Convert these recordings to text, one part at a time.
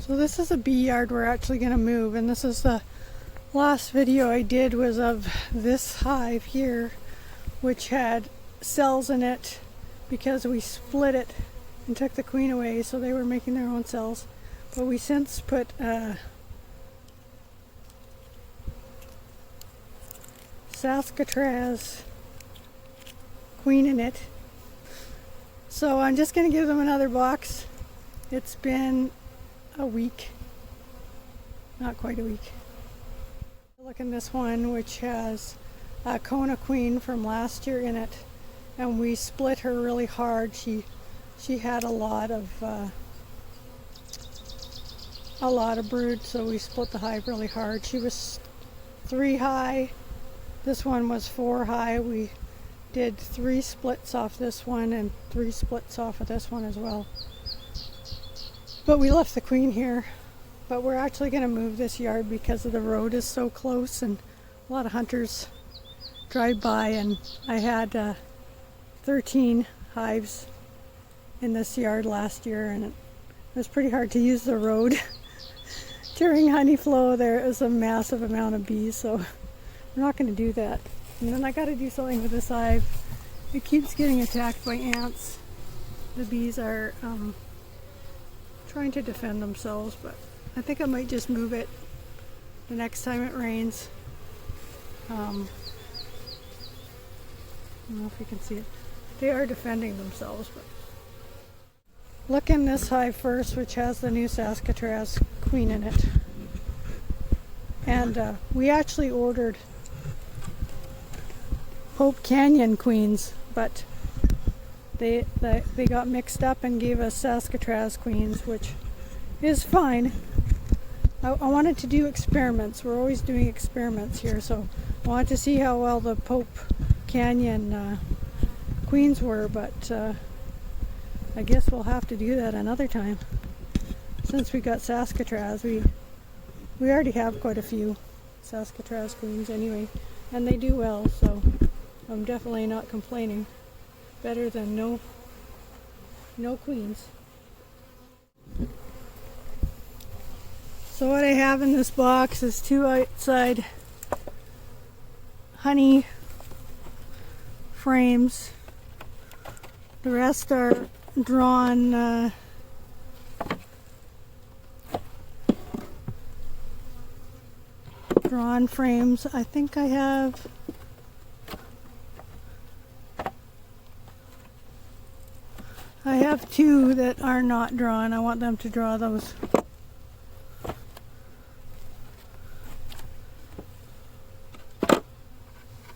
So this is a bee yard we're actually going to move, and this is the last video I did was of this hive here, which had cells in it because we split it and took the queen away, so they were making their own cells. But we since put Saskatraz queen in it. So I'm just going to give them another box. It's been a week, not quite a week. Look in this one, which has a Kona queen from last year in it, and we split her really hard. She had a lot of brood, so we split the hive really hard. She was 3 high. This one was 4 high. We did 3 splits off this one and 3 splits off of this one as well. But we left the queen here. But we're actually going to move this yard because the road is so close and a lot of hunters drive by, and I had 13 hives in this yard last year, and it was pretty hard to use the road. During honey flow there is a massive amount of bees, so we're not going to do that. And then I got to do something with this hive. It keeps getting attacked by ants. The bees are trying to defend themselves, but I think I might just move it the next time it rains. I don't know if you can see it. They are defending themselves, but look in this hive first, which has the new Saskatraz queen in it. And we actually ordered Hope Canyon queens, but they got mixed up and gave us Saskatraz queens, which is fine. I wanted to do experiments. We're always doing experiments here, so I wanted to see how well the Pope Canyon queens were, but I guess we'll have to do that another time. Since we got Saskatraz, we already have quite a few Saskatraz queens anyway, and they do well, so I'm definitely not complaining. Better than no queens. So what I have in this box is 2 outside honey frames. The rest are drawn frames. I think I have two that are not drawn. I want them to draw those.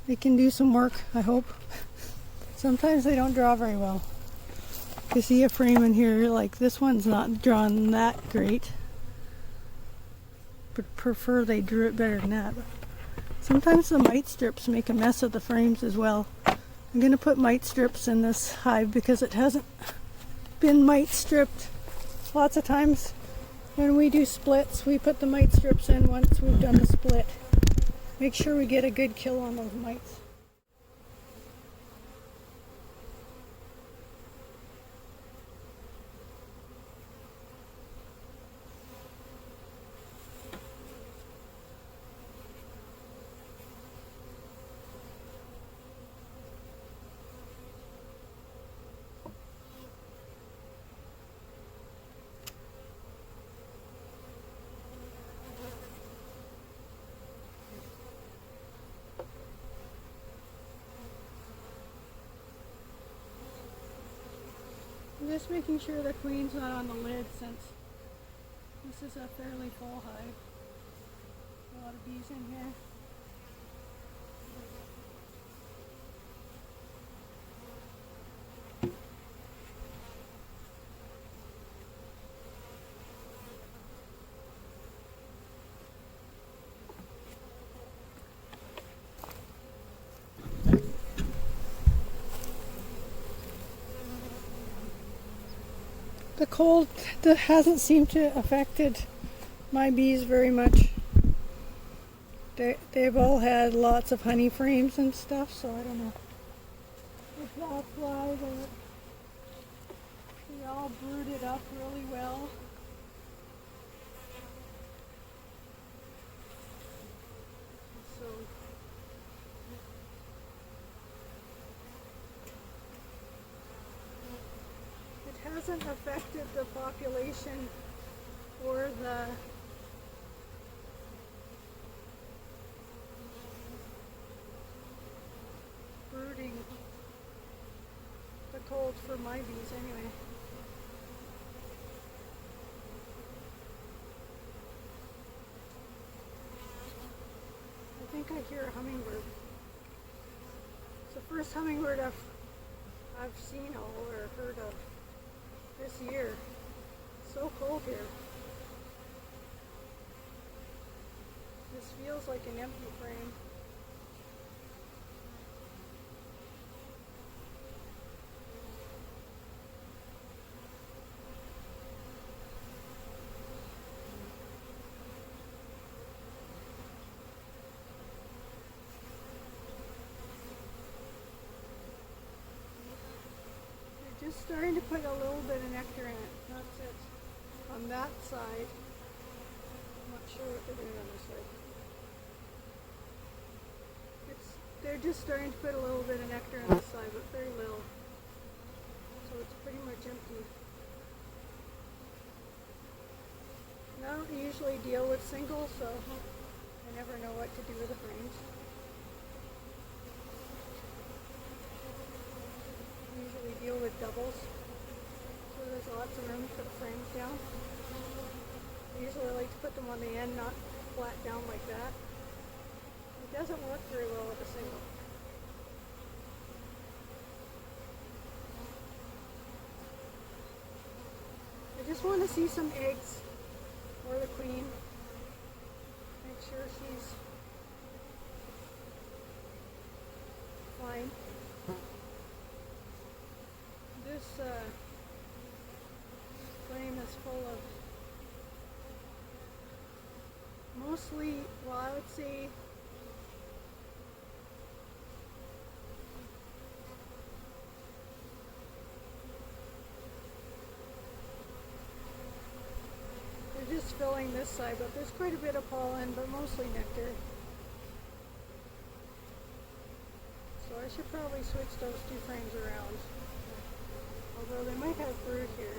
They can do some work, I hope. Sometimes they don't draw very well. You see a frame in here, like this one's not drawn that great. Would prefer they drew it better than that. But sometimes the mite strips make a mess of the frames as well. I'm going to put mite strips in this hive because it hasn't been mite stripped. Lots of times when we do splits, we put the mite strips in once we've done the split. Make sure we get a good kill on those mites. I'm just making sure the queen's not on the lid since this is a fairly full hive. A lot of bees in here. The cold hasn't seemed to affected my bees very much. They've all had lots of honey frames and stuff, so I don't know if that's why they all brooded up really well. hasn't affected the population or the brooding, the cold for my bees anyway. I think I hear a hummingbird. It's the first hummingbird I've seen or heard of this year. It's so cold here. This feels like an empty frame. Just starting to put a little bit of nectar in it. That's it. On that side. I'm not sure what they're doing on this side. They're just starting to put a little bit of nectar on this side, but very little. So it's pretty much empty. And I don't usually deal with singles, so I never know what to do with the frames. Usually deal with doubles, so there's lots of room to put frames down. I usually like to put them on the end, not flat down like that. It doesn't work very well with a single. I just want to see some eggs or the queen. Make sure she's fine. This frame is full of mostly, well, I would say they're just filling this side, but there's quite a bit of pollen, but mostly nectar. So I should probably switch those two frames around. Although they might have brood here.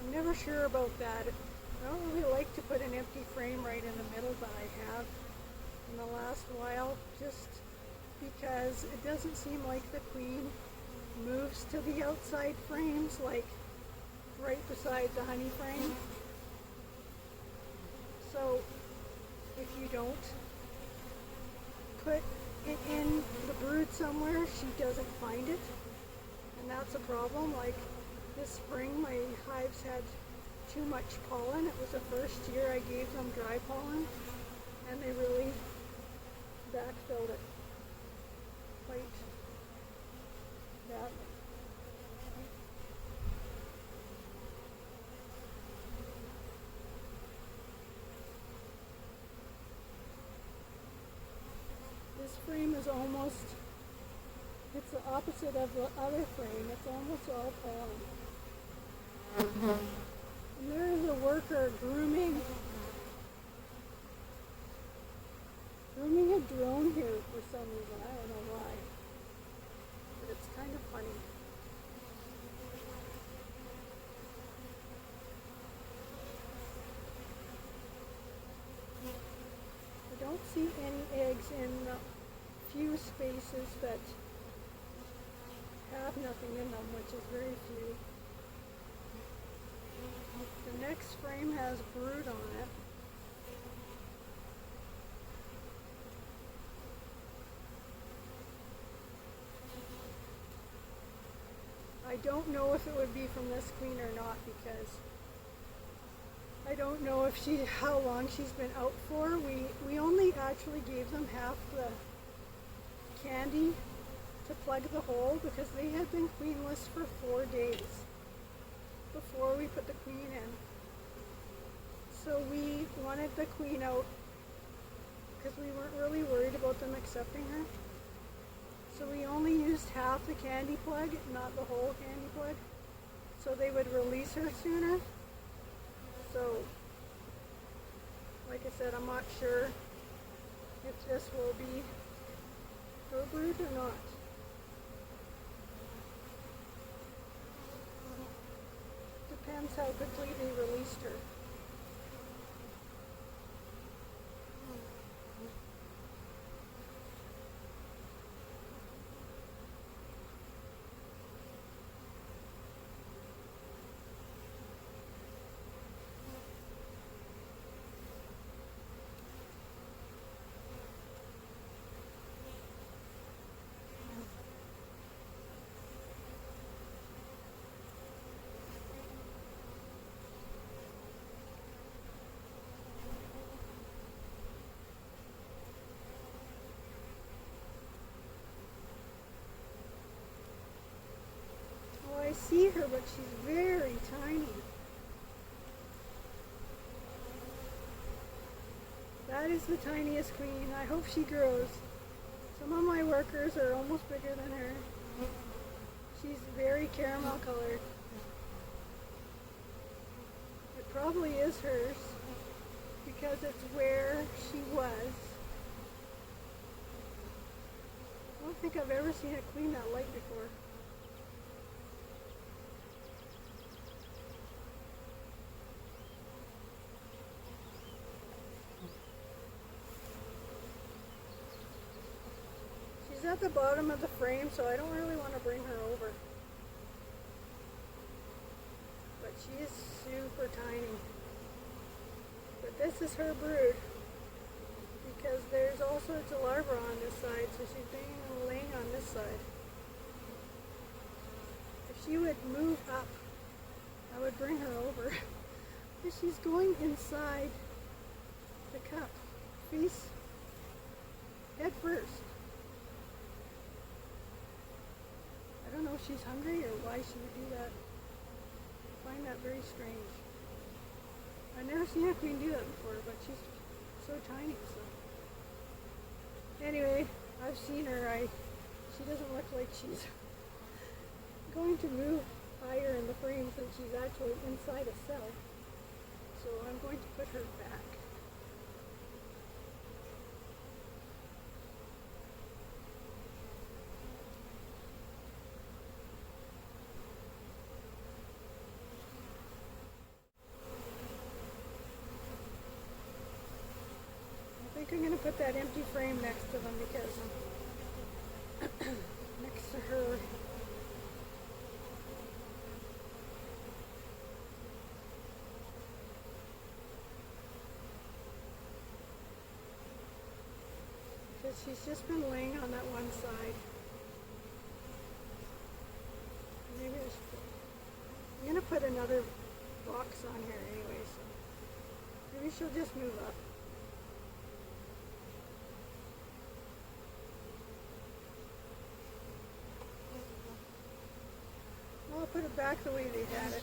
I'm never sure about that. I don't really like to put an empty frame right in the middle, but I have in the last while, just because it doesn't seem like the queen moves to the outside frames, like right beside the honey frame. So if you don't put it in the brood somewhere, she doesn't find it. And that's a problem. Like this spring, my hives had too much pollen. It was the first year I gave them dry pollen, and they really backfilled it quite badly. This frame is almost, it's the opposite of the other frame. It's almost all pollen. And there is a worker grooming a drone here for some reason. I don't know why. But it's kind of funny. I don't see any eggs in the few spaces that have nothing in them, which is very few. The next frame has brood on it. I don't know if it would be from this queen or not, because I don't know if how long she's been out for. We only actually gave them half the candy to plug the hole, because they had been queenless for 4 days before we put the queen in. So we wanted the queen out because we weren't really worried about them accepting her. So we only used half the candy plug, not the whole candy plug, so they would release her sooner. So, like I said, I'm not sure if this will be her brood or not. Notice how quickly they released her. I see her, but she's very tiny. That is the tiniest queen. I hope she grows. Some of my workers are almost bigger than her. She's very caramel colored. It probably is hers because it's where she was. I don't think I've ever seen a queen that light before. She's at the bottom of the frame, so I don't really want to bring her over. But she is super tiny. But this is her brood, because there's all sorts of larvae on this side, so she's laying on this side. If she would move up, I would bring her over. But she's going inside the cup, face head first. I don't know if she's hungry or why she would do that. I find that very strange. I've never seen a queen do that before, but she's so tiny. So anyway, I've seen her. She doesn't look like she's going to move higher in the frame since she's actually inside a cell. So I'm going to put her back. I think I'm going to put that empty frame next to them because next to her. Because she's just been laying on that one side. Maybe I'm going to put another box on here anyway, so maybe she'll just move up. I'll put it back the way they had it.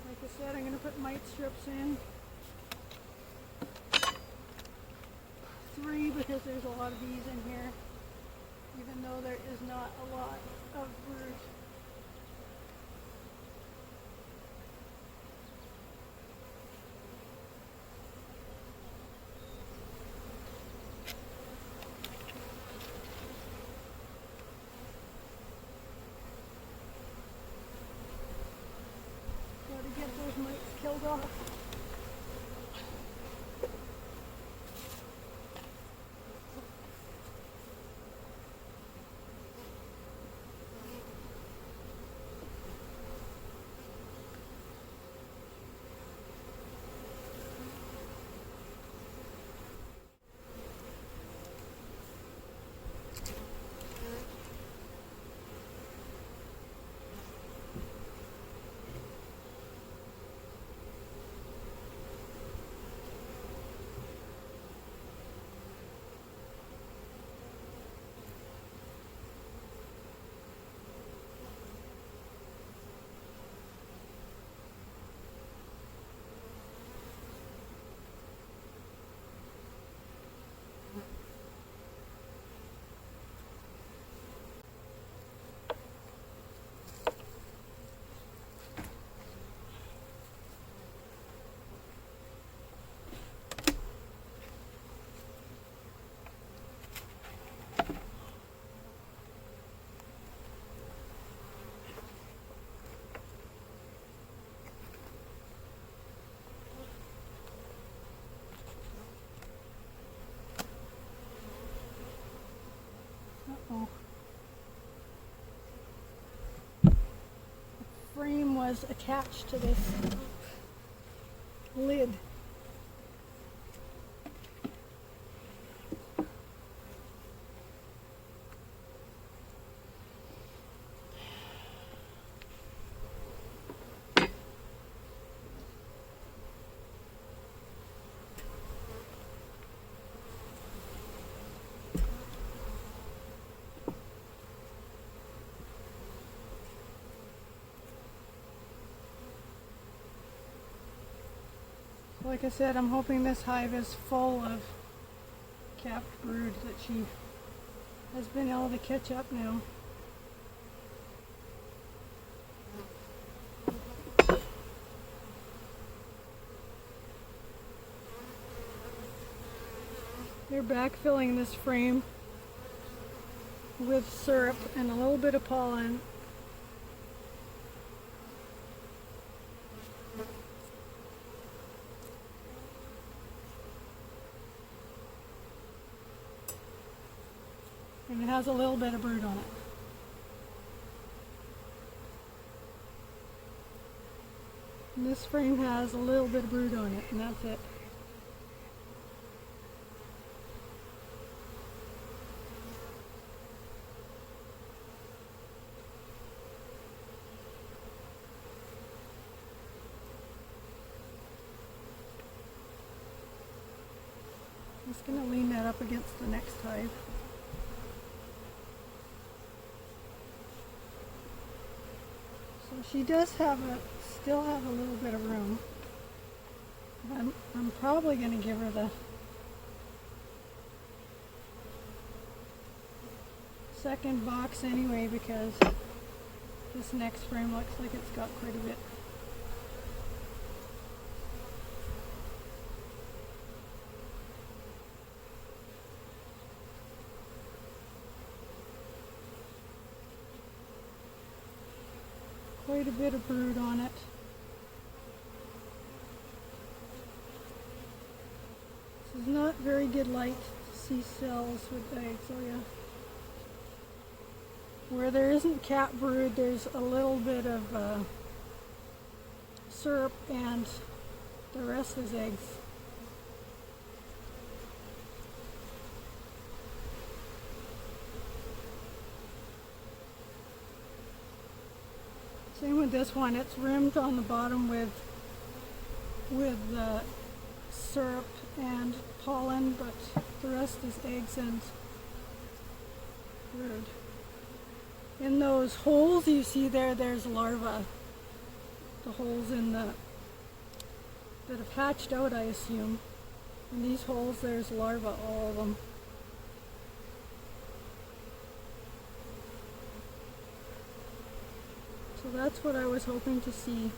Like I said, I'm going to put mite strips in. 3 because there's a lot of bees in here, even though there is not a lot of brood. To get those mites killed off. frame was attached to this lid. Like I said, I'm hoping this hive is full of capped brood that she has been able to catch up now. They're backfilling this frame with syrup and a little bit of pollen. And it has a little bit of brood on it. And this frame has a little bit of brood on it, and that's it. I'm just going to lean that up against the next hive. So she does still have a little bit of room. I'm probably going to give her the second box anyway, because this next frame looks like it's got quite a bit. Quite a bit of brood on it. This is not very good light to see cells with eggs, oh yeah. Where there isn't cap brood, there's a little bit of syrup, and the rest is eggs. Same with this one. It's rimmed on the bottom with syrup and pollen, but the rest is eggs and brood. In those holes you see there, there's larvae. The holes that have hatched out, I assume. In these holes, there's larvae, all of them. So that's what I was hoping to see.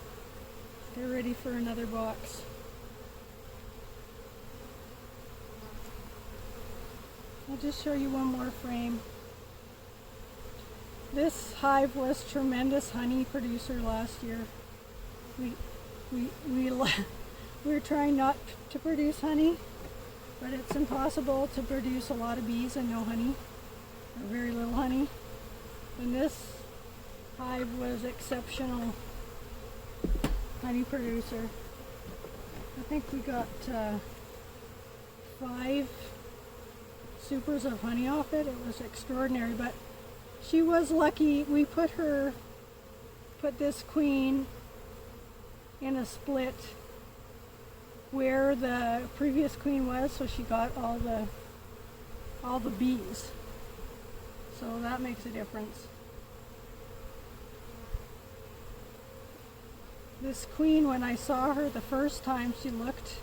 They're ready for another box. I'll just show you one more frame. This hive was tremendous honey producer last year. We were trying not to produce honey, but it's impossible to produce a lot of bees and no honey, or very little honey. And this hive was exceptional honey producer. I think we got 5 supers of honey off it. It was extraordinary, but she was lucky. We put this queen in a split where the previous queen was, so she got all the bees. So that makes a difference. This queen, when I saw her the first time, she looked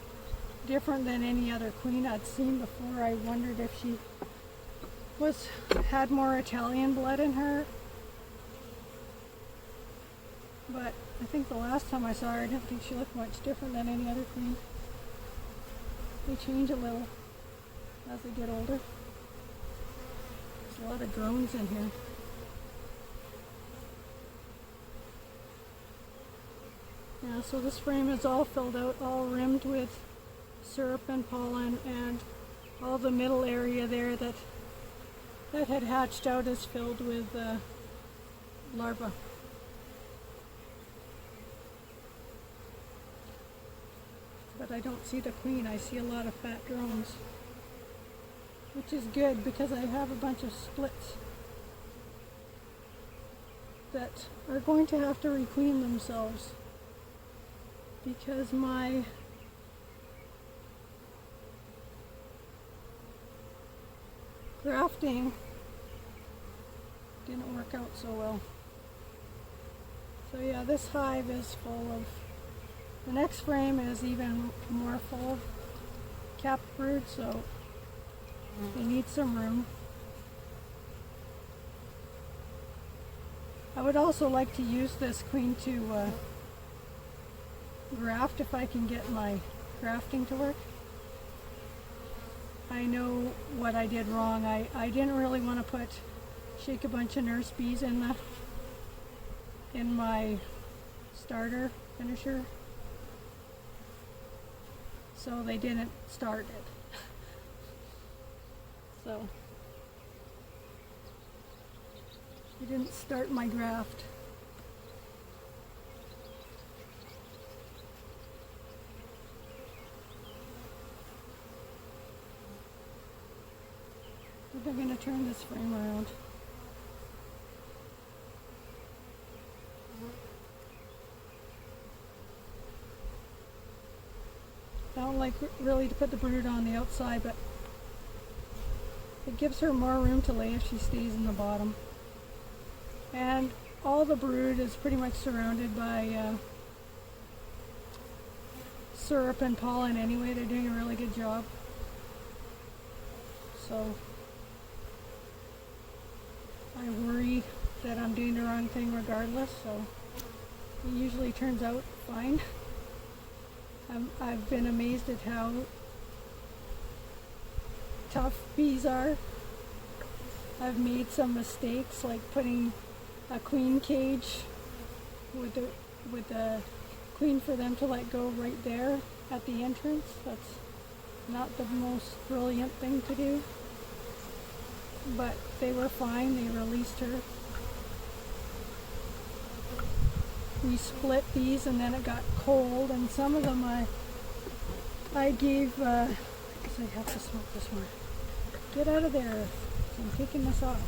different than any other queen I'd seen before. I wondered if she had more Italian blood in her. But I think the last time I saw her, I didn't think she looked much different than any other queen. They change a little as they get older. There's a lot of drones in here. Yeah, so this frame is all filled out, all rimmed with syrup and pollen, and all the middle area there that had hatched out is filled with larvae. but I don't see the queen. I see a lot of fat drones, which is good because I have a bunch of splits that are going to have to requeen themselves because my grafting didn't work out so well. So yeah, this hive is full of, the next frame is even more full of capped brood, so they need some room. I would also like to use this queen to graft if I can get my grafting to work. I know what I did wrong. I didn't really want to shake a bunch of nurse bees in my starter finisher, so they didn't start it. So they didn't start my graft. They're going to turn this frame around. I don't like really to put the brood on the outside, but it gives her more room to lay if she stays in the bottom. And all the brood is pretty much surrounded by syrup and pollen anyway. They're doing a really good job. So I worry that I'm doing the wrong thing regardless, so it usually turns out fine. I've been amazed at how tough bees are. I've made some mistakes, like putting a queen cage with the queen for them to let go right there at the entrance. That's not the most brilliant thing to do, but they were fine. They released her. We split these and then it got cold, and some of them I gave, I guess I have to smoke this one. Get out of there. I'm taking this off.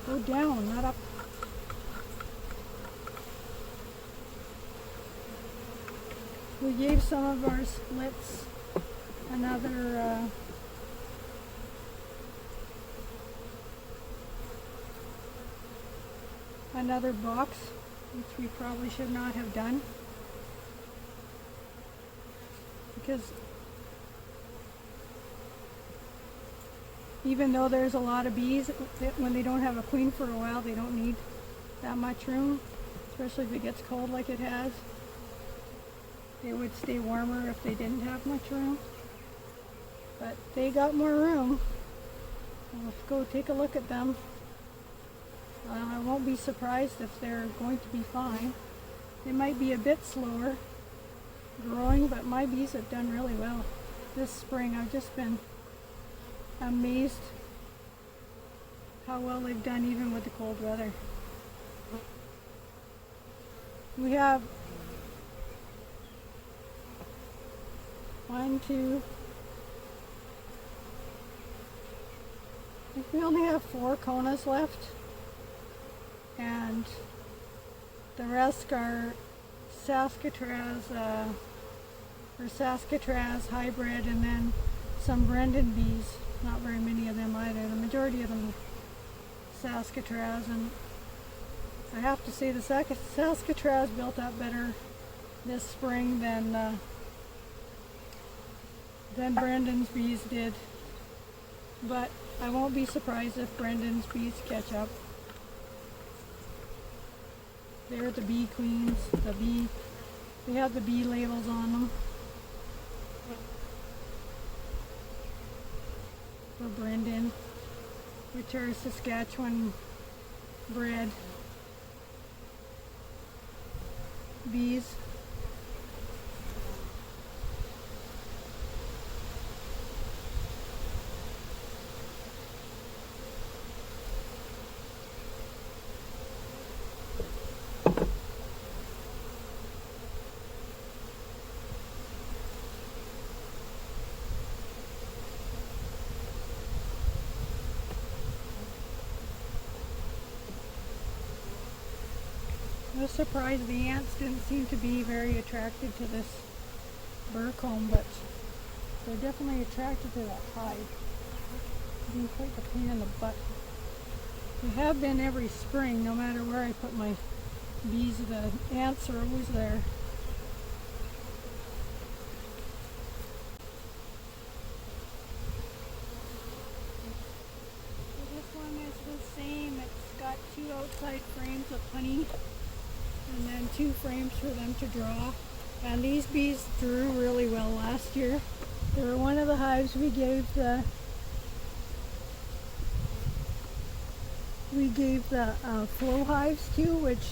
Go down, not up. We gave some of our splits another box, which we probably should not have done, because even though there's a lot of bees, when they don't have a queen for a while, they don't need that much room, especially if it gets cold like it has. They would stay warmer if they didn't have much room, but they got more room. Let's go take a look at them. I won't be surprised if they're going to be fine. They might be a bit slower growing, but my bees have done really well this spring. I've just been amazed how well they've done even with the cold weather. We have 1, 2, I think we only have 4 Konas left, and the rest are Saskatraz hybrid, and then some Brendan bees. Not very many of them either. The majority of them Saskatraz, and I have to say the Saskatraz built up better this spring than Brendan's bees did. But I won't be surprised if Brendan's bees catch up. They're the bee queens. They have the bee labels on them. For Brendan, which are Saskatchewan bred bees. I was surprised the ants didn't seem to be very attracted to this burr comb, but they're definitely attracted to that hive. Being quite a pain in the butt. They have been every spring, no matter where I put my bees, the ants are always there. So this one is the same. It's got 2 outside frames of honey and then 2 frames for them to draw. And these bees drew really well last year. They were one of the hives we gave the flow hives to, which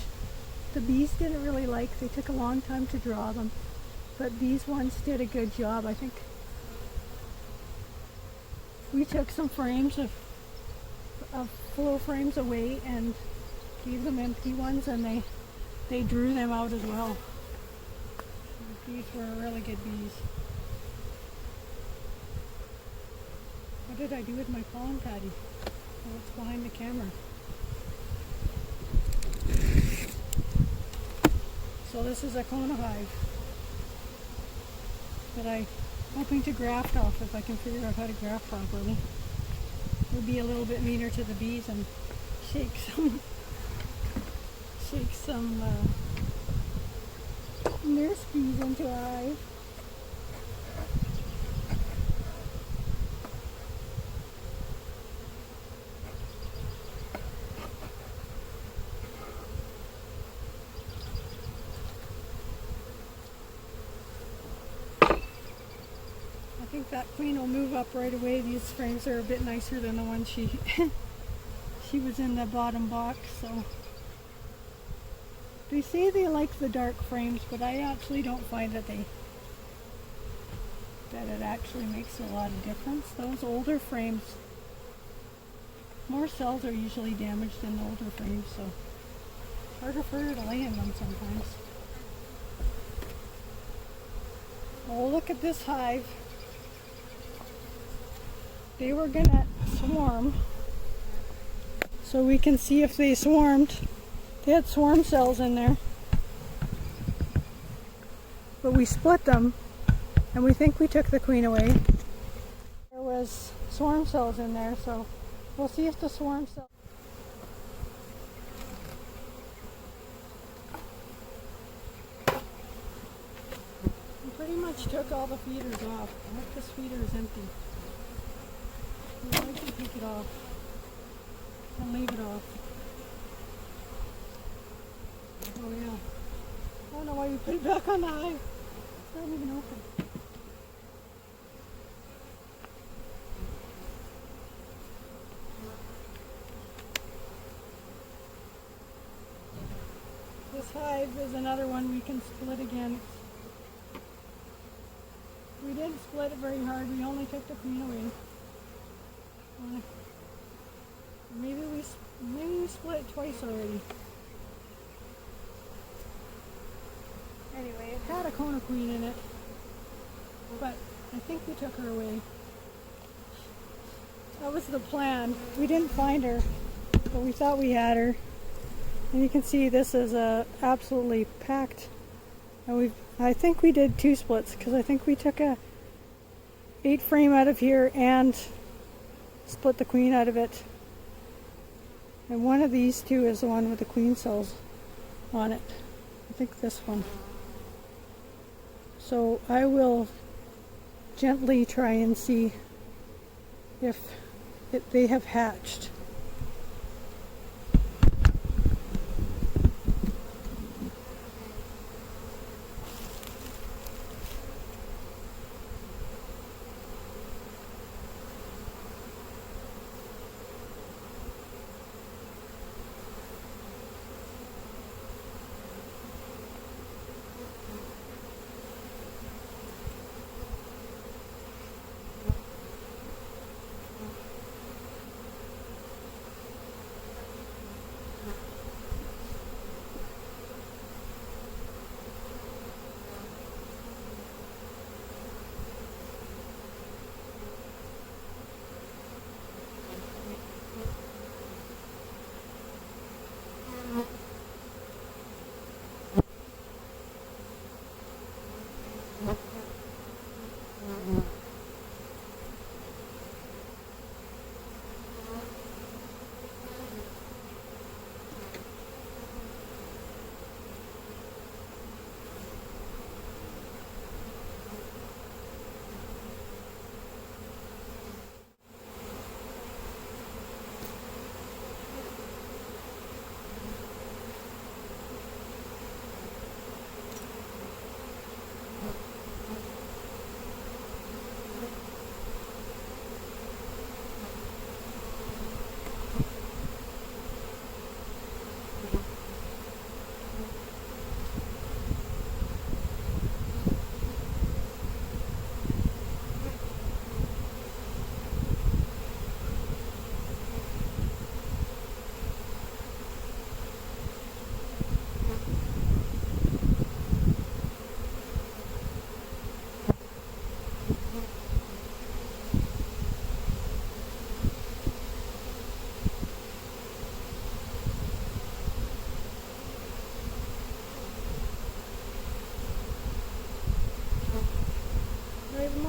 the bees didn't really like. They took a long time to draw them, but these ones did a good job. I think we took some frames of flow frames away and gave them empty ones, and they drew them out as well. These were really good bees. What did I do with my pollen patty? Oh, it's behind the camera. So this is a Kona hive that I'm hoping to graft off if I can figure out how to graft properly. It'll be a little bit meaner to the bees and shake some nurse bees into a hive. I think that queen will move up right away. These frames are a bit nicer than the one she was in the bottom box. So they say they like the dark frames, but I actually don't find that it actually makes a lot of difference. Those older frames, more cells are usually damaged in the older frames, so it's harder for her to lay in them sometimes. Oh, look at this hive. They were gonna swarm, so we can see if they swarmed. They had swarm cells in there, but we split them, and we think we took the queen away. There was swarm cells in there, so we'll see if the swarm cells. We pretty much took all the feeders off. I hope this feeder is empty. I like to take it off and leave it off. Oh yeah. I don't know why you put it back on the hive. It's not even open. This hive is another one we can split again. We didn't split it very hard. We only took the queen away. Maybe we split it twice already. Anyway, it had a Kona queen in it, but I think we took her away. That was the plan. We didn't find her, but we thought we had her. And you can see this is absolutely packed. And I think we did 2 splits, because I think we took a 8 frame out of here and split the queen out of it. And one of these 2 is the one with the queen cells on it. I think this one. So I will gently try and see if they have hatched.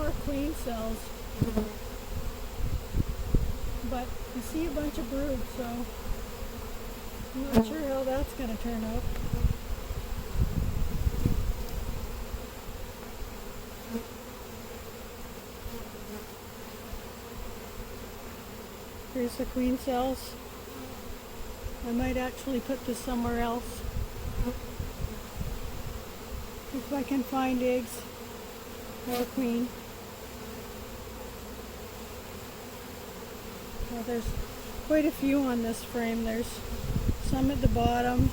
more queen cells. But you see a bunch of brood, so I'm not sure how that's going to turn out. Here's the queen cells. I might actually put this somewhere else if I can find eggs or queen. Well, there's quite a few on this frame. There's some at the bottom,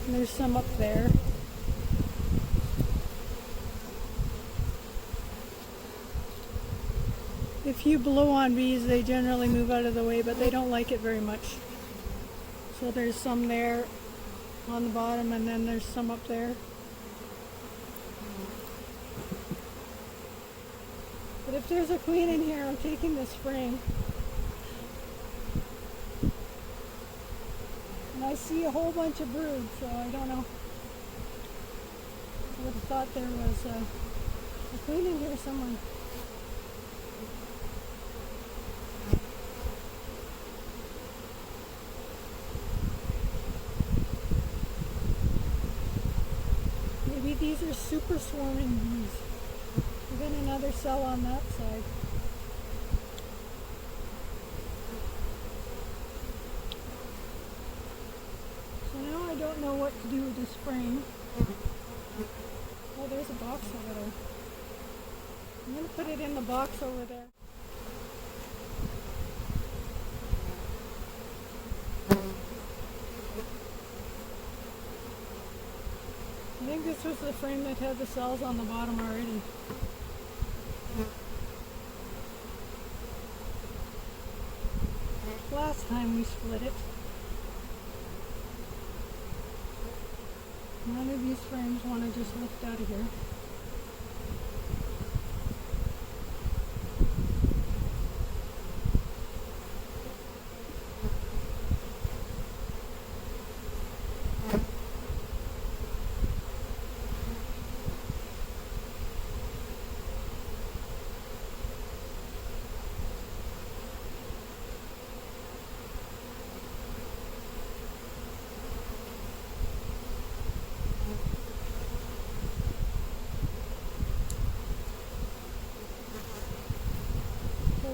and there's some up there. If you blow on bees, they generally move out of the way, but they don't like it very much. So there's some there on the bottom, and then there's some up there. But if there's a queen in here, I'm taking this frame. And I see a whole bunch of brood, so I don't know. I would have thought there was a queen in here somewhere. Maybe these are super swarming bees. Even another cell on that side. So now I don't know what to do with this frame. Oh, there's a box over there. I'm going to put it in the box over there. I think this was the frame that had the cells on the bottom already. Last time we split it. None of these frames want to just lift out of here.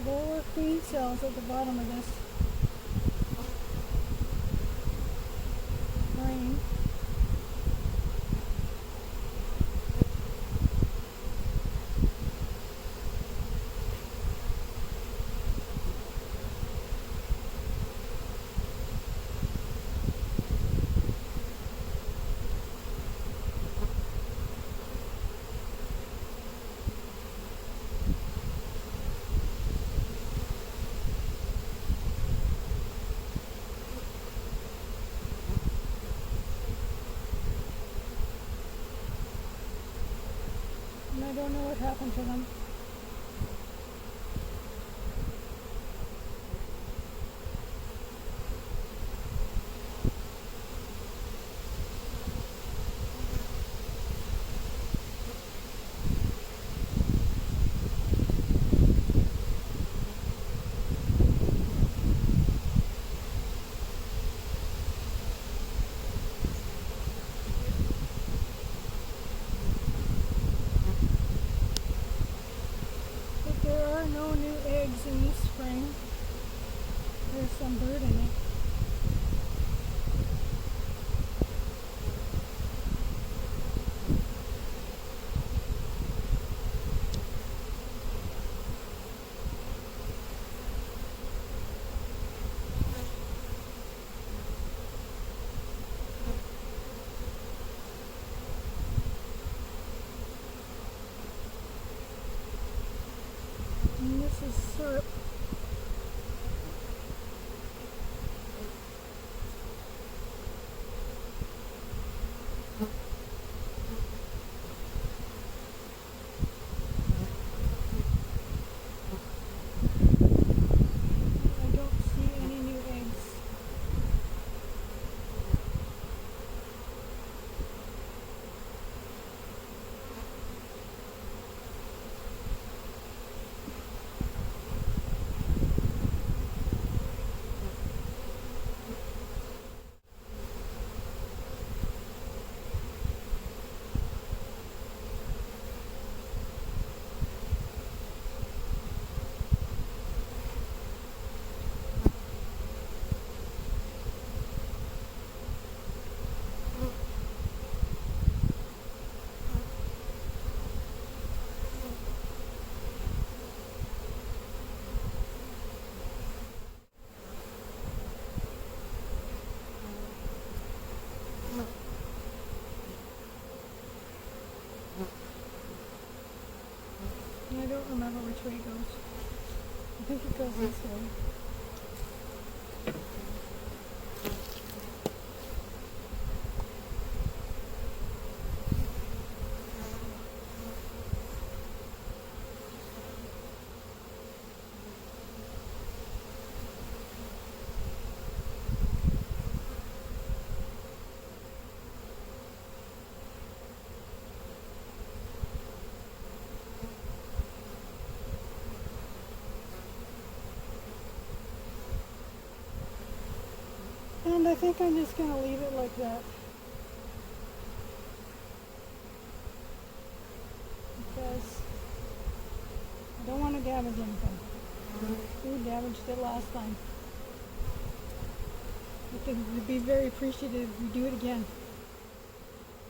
There were queen cells at the bottom of this frame. And I don't know what happened to them. No new eggs in this frame. There's some bird in it. And this is syrup. don't remember which way it goes. I think it goes this way. And I think I'm just going to leave it like that. Because I don't want to damage anything. We damaged it last time. I think we'd be very appreciative if we do it again.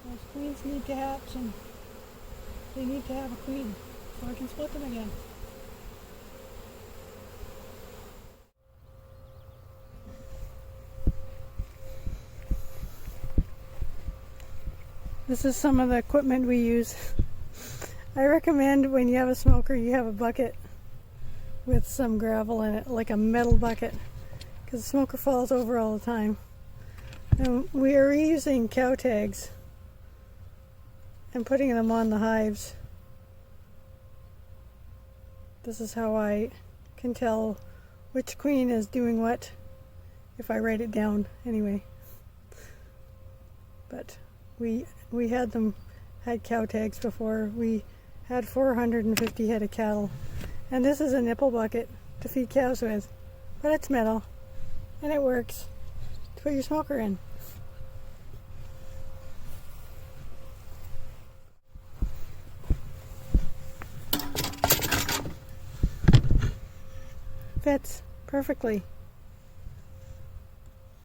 Those queens need to hatch and they need to have a queen so I can split them again. This is some of the equipment we use. I recommend when you have a smoker, you have a bucket with some gravel in it, like a metal bucket, because the smoker falls over all the time. And we are reusing cow tags and putting them on the hives. This is how I can tell which queen is doing what, if I write it down anyway. But we had cow tags before. We had 450 head of cattle. And this is a nipple bucket to feed cows with. But it's metal. And it works to put your smoker in. Fits perfectly.